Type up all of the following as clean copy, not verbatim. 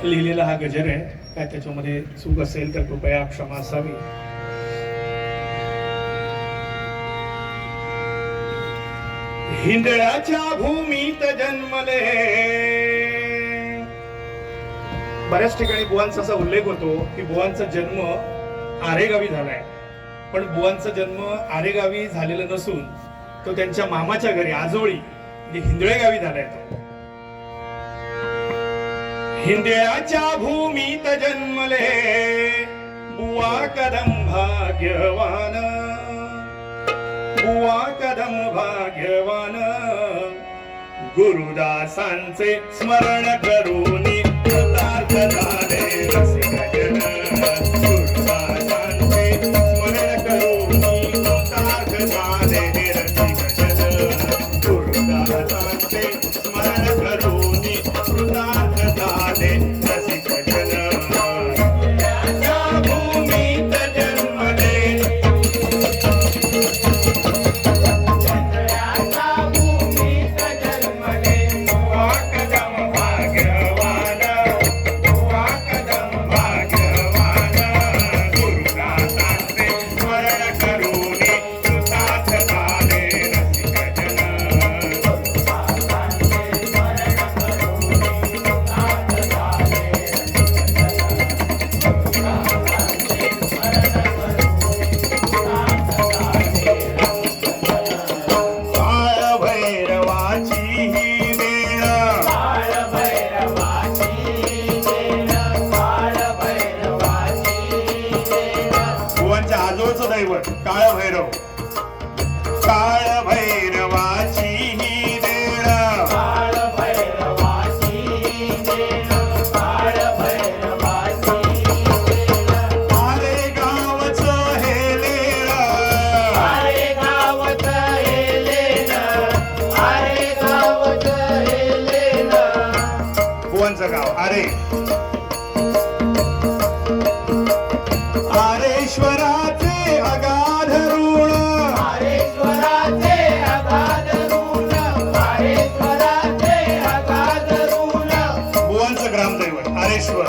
लिहिलेला हा गजर आहे. काय त्याच्यामध्ये चूक असेल तर कृपया क्षमा असावी. हिंदळ्याच्या भूमीत जन्मले. बऱ्याच ठिकाणी बुवांचा असा उल्लेख होतो की बुवांचा जन्म आरेगावी झालाय, पण बुवांचा जन्म आरेगावी झालेला नसून तो त्यांच्या मामाच्या घरी आजोळी म्हणजे हिंदळे गावी झालाय. तो हिंदळ्याच्या भूमीत जन्मले बुवा कदम भाग्यवान, बुवा कदम भाग्यवान. गुरुदासांचे स्मरण करून कृतार्थ झाले रसिक जन. गुरुदासांचे स्मरण करून कृतार्थ झाले रसिक जन. गुरुदासांचे स्मरण करून कृतार्थ झाले रसिक जन. या भूमीत जन्मले काळ भैरव, काळ भैरवाची ही देण, काळ भैरवाची देण, काळ भैरवाची देण. आरे गावच हे लेण, आरे गावच हे लेण, आरे गावच हे लेण. बुवांचं गाव आरे. आरेश्वराचे अगाध ऋण, आरेश्वराचे अगाध ऋण, आरेश्वराचे अगाध ऋण. बुवांचं ग्रामदैवत आरेश्वर.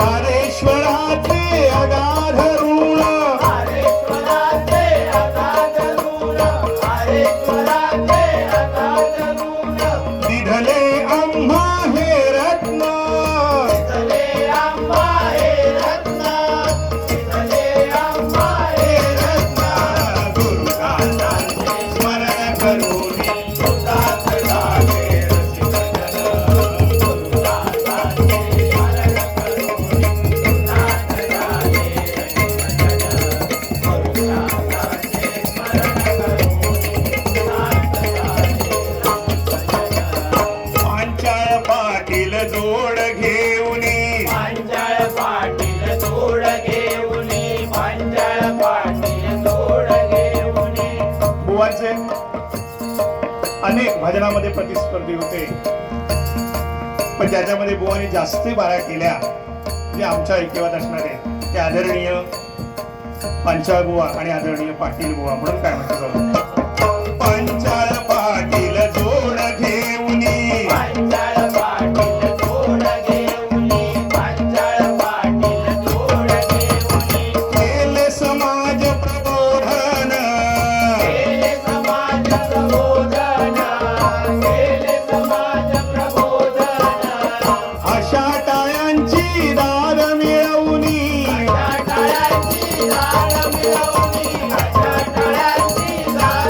आरेश्वराचे अगाध ऋण, आरेश्वराचे अगाध ऋण, आरेश्वराचे अगाध ऋण. दिधले आम्हा हे रत्न, दिधले आम्हा हे रत्न. जोड घेऊनी, पांचाळ पाटील जोड घेऊनी, पांचाळ पाटील जोड घेऊनी. बुवांचे अनेक भजनामध्ये प्रतिस्पर्धी होते, पण त्याच्यामध्ये बुवांनी जास्ती बारा केल्या जे आमच्या ऐकिवात असणारे ते आदरणीय पांचाळ बुवा आणि आदरणीय पाटील बुवा म्हणून काय म्हणतात. पांचाळ पाटील जोड घेऊनी, पांचाळ अशा टाळ्यांची दाद मिळवणी, अशा टाळ्यांची दाद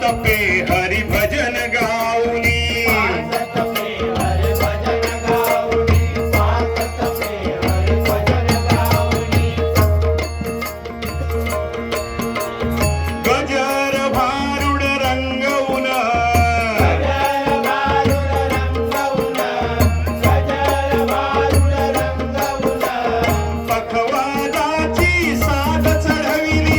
तपे हरि भजन गाऊनी गजर भारुड रंगवून पखवाजाची साथ चढविली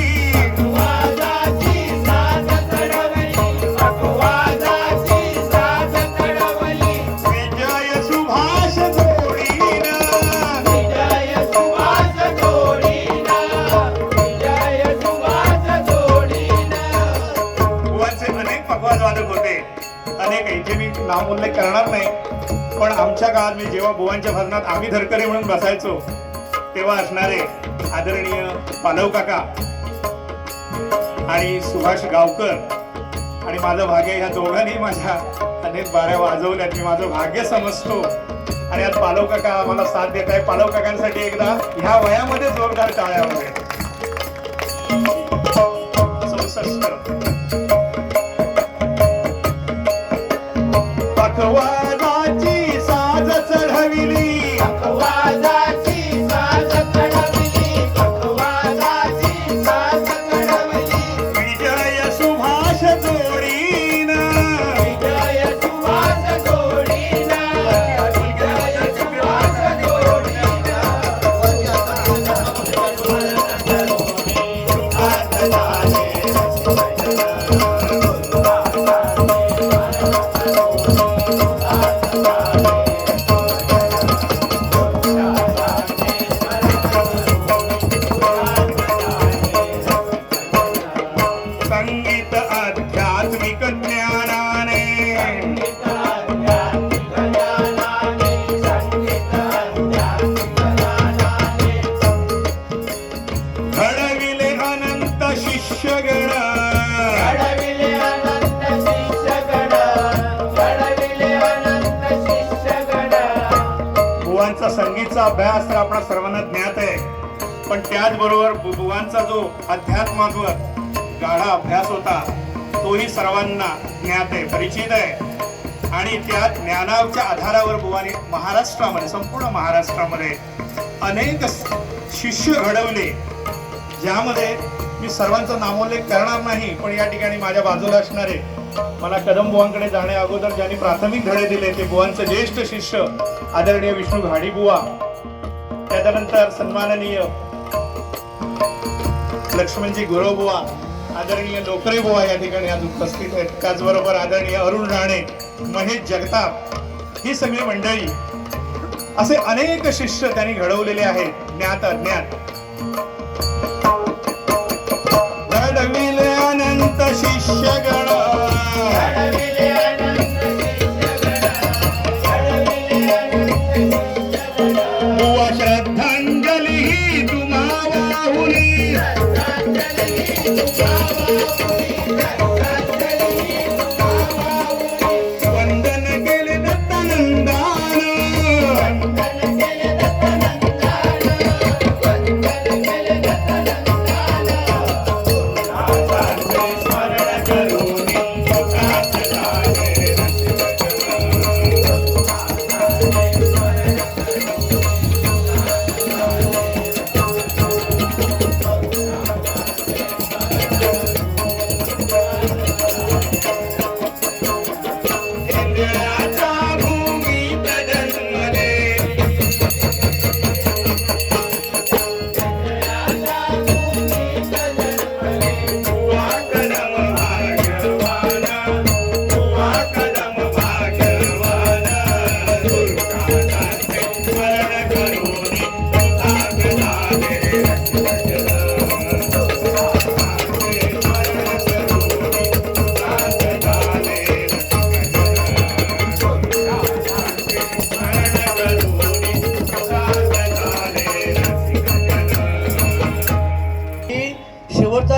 विजय सुभाष जोडीन बुवांचे अनेक पखवाज वादक होते. अनेक यांचे मी नाव उल्लेख करणार नाही, पण आमच्या काळात मी जेव्हा बुवांच्या भजनात आम्ही धरकरे म्हणून बसायचो तेव्हा असणारे आदरणीय पालव काका आणि सुभाष गावकर आणि माझं भाग्य, ह्या दोघांनी माझ्या अनेक बाऱ्या वाजवल्यात. मी माझं भाग्य समजतो. आणि आज पालव काका आम्हाला साथ देत आहे. पालव काकांसाठी एकदा ह्या वयामध्ये जोरदार टाळ्या वगैरे. 64 पखवाजाची साज चढविली विजय सुभाष जोडीन संगीत आध्यात्मिक ज्ञानाने घडविले अनंत शिष्यगण बुवांचा संगीतचा अभ्यास तर आपणा सर्वांना ज्ञात आहे, पण त्याचबरोबर बुवांचा जो अध्यात्मावर गाढा अभ्यास होता तोही सर्वांना ज्ञात आहे, परिचित आहे. आणि त्या ज्ञानाच्या आधारावर बुवांनी महाराष्ट्रामध्ये, संपूर्ण महाराष्ट्रामध्ये अनेक शिष्य घडवले, ज्यामध्ये मी सर्वांचा नामोल्लेख करणार नाही, पण या ठिकाणी माझ्या बाजूला असणारे मला कदम बुवांकडे जाण्या अगोदर ज्यांनी प्राथमिक धडे दिले ते बुवांचे ज्येष्ठ शिष्य आदरणीय विष्णू घाडी बुवा, त्याच्यानंतर सन्माननीय लक्ष्मणजी गुरव बुवा, आदरणीय लोकरे बुवा या ठिकाणी आज उपस्थित आहेत. त्याचबरोबर आदरणीय अरुण राणे, महेश जगताप, ही सगळी मंडळी, असे अनेक शिष्य त्यांनी घडवलेले आहेत, ज्ञात अज्ञात. घडविले अनंत शिष्यगण बुवा श्रद्धांजली ही तुम्हा वाहुनी वंदन केले दत्तानंदान स्मरण करून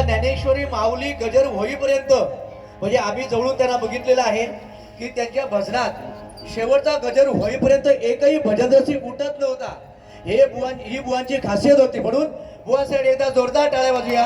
ज्ञानेश्वरी माऊली गजर होईपर्यंत म्हणजे आम्ही जवळून त्यांना बघितलेलं आहे की त्यांच्या भजनात शेवटचा गजर होईपर्यंत एकही भजन रसिक उठत नव्हता. ही बुवांची खासियत होती. म्हणून बुवांसाठी एकदा जोरदार टाळ्या वाजूया.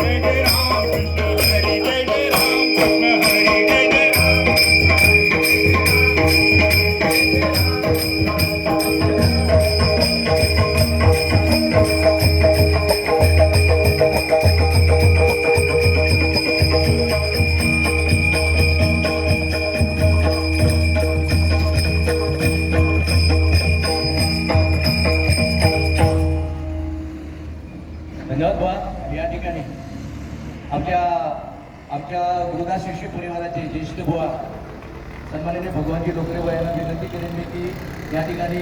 जय जय राम कृष्ण हरी जय जय राम कृष्ण हरी जय जय राम धन्यवाद बुवा. या ठिकाणी आमच्या गुरुदास शिष्य परिवाराचे ज्येष्ठ बुवा सन्माननीय भगवानजी डोकरे यांना विनंती करेन मी की या ठिकाणी